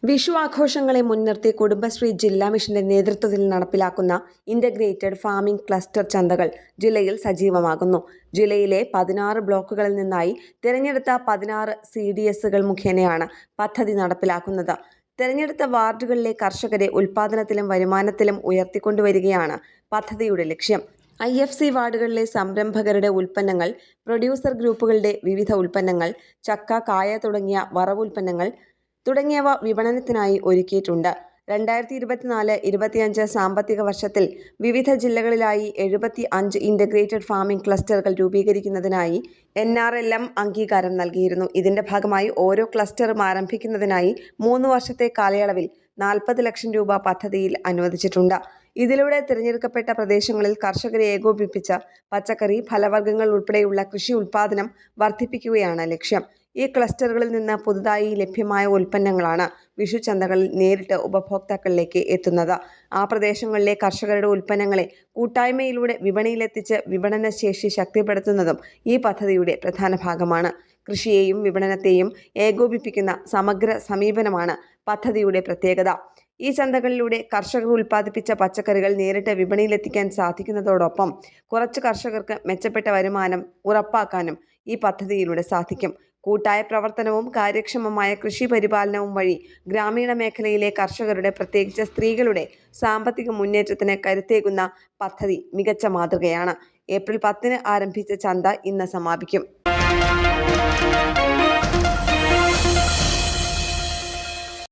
വിഷു ആഘോഷങ്ങളെ മുൻനിർത്തി കുടുംബശ്രീ ജില്ലാ മിഷന്റെ നേതൃത്വത്തിൽ നടപ്പിലാക്കുന്ന ഇന്റഗ്രേറ്റഡ് ഫാമിംഗ് ക്ലസ്റ്റർ ചന്തകൾ ജില്ലയിൽ സജീവമാകുന്നു. ജില്ലയിലെ 16 ബ്ലോക്കുകളിൽ നിന്നായി തിരഞ്ഞെടുത്ത 16 CDSകൾ മുഖേനയാണ് പദ്ധതി നടപ്പിലാക്കുന്നത്. തിരഞ്ഞെടുത്ത വാർഡുകളിലെ കർഷകരെ ഉൽപ്പാദനത്തിലും വരുമാനത്തിലും ഉയർത്തിക്കൊണ്ടുവരികയാണ് പദ്ധതിയുടെ ലക്ഷ്യം. IFC വാർഡുകളിലെ സംരംഭകരുടെ ഉൽപ്പന്നങ്ങൾ, പ്രൊഡ്യൂസർ ഗ്രൂപ്പുകളുടെ വിവിധ ഉൽപ്പന്നങ്ങൾ, ചക്ക, കായ തുടങ്ങിയ വറവുൽപ്പന്നങ്ങൾ തുടങ്ങിയവ വിപണനത്തിനായി ഒരുക്കിയിട്ടുണ്ട്. 2024-25 സാമ്പത്തിക വർഷത്തിൽ വിവിധ ജില്ലകളിലായി 75 ഇന്റഗ്രേറ്റഡ് ഫാമിംഗ് ക്ലസ്റ്ററുകൾ രൂപീകരിക്കുന്നതിനായി NRLM അംഗീകാരം നൽകിയിരുന്നു. ഇതിന്റെ ഭാഗമായി ഓരോ ക്ലസ്റ്ററും ആരംഭിക്കുന്നതിനായി 3 വർഷത്തെ കാലയളവിൽ 40 ലക്ഷം രൂപ പദ്ധതിയിൽ അനുവദിച്ചിട്ടുണ്ട്. ഇതിലൂടെ തിരഞ്ഞെടുക്കപ്പെട്ട പ്രദേശങ്ങളിൽ കർഷകരെ ഏകോപിപ്പിച്ച് പച്ചക്കറി, ഫലവർഗ്ഗങ്ങൾ ഉൾപ്പെടെയുള്ള കൃഷി ഉൽപ്പാദനം വർദ്ധിപ്പിക്കുകയാണ് ലക്ഷ്യം. ഈ ക്ലസ്റ്ററുകളിൽ നിന്ന് പുതുതായി ലഭ്യമായ ഉൽപ്പന്നങ്ങളാണ് വിഷു ചന്തകളിൽ നേരിട്ട് ഉപഭോക്താക്കളിലേക്ക് എത്തുന്നത്. ആ പ്രദേശങ്ങളിലെ കർഷകരുടെ ഉൽപ്പന്നങ്ങളെ കൂട്ടായ്മയിലൂടെ വിപണിയിലെത്തിച്ച് വിപണന ശേഷി ശക്തിപ്പെടുത്തുന്നതും ഈ പദ്ധതിയുടെ പ്രധാന ഭാഗമാണ്. കൃഷിയെയും വിപണനത്തെയും ഏകോപിപ്പിക്കുന്ന സമഗ്ര സമീപനമാണ് പദ്ധതിയുടെ പ്രത്യേകത. ഈ ചന്തകളിലൂടെ കർഷകർ ഉൽപ്പാദിപ്പിച്ച പച്ചക്കറികൾ നേരിട്ട് വിപണിയിലെത്തിക്കാൻ സാധിക്കുന്നതോടൊപ്പം കുറച്ച് കർഷകർക്ക് മെച്ചപ്പെട്ട വരുമാനം ഉറപ്പാക്കാനും ഈ പദ്ധതിയിലൂടെ സാധിക്കും. കൂട്ടായ പ്രവർത്തനവും കാര്യക്ഷമമായ കൃഷി പരിപാലനവും വഴി ഗ്രാമീണ മേഖലയിലെ കർഷകരുടെ, പ്രത്യേകിച്ച് സ്ത്രീകളുടെ സാമ്പത്തിക മുന്നേറ്റത്തിന് കരുത്തേകുന്ന പദ്ധതി മികച്ച മാതൃകയാണ്. ഏപ്രിൽ 10 ആരംഭിച്ച ചന്ത ഇന്ന് സമാപിക്കും.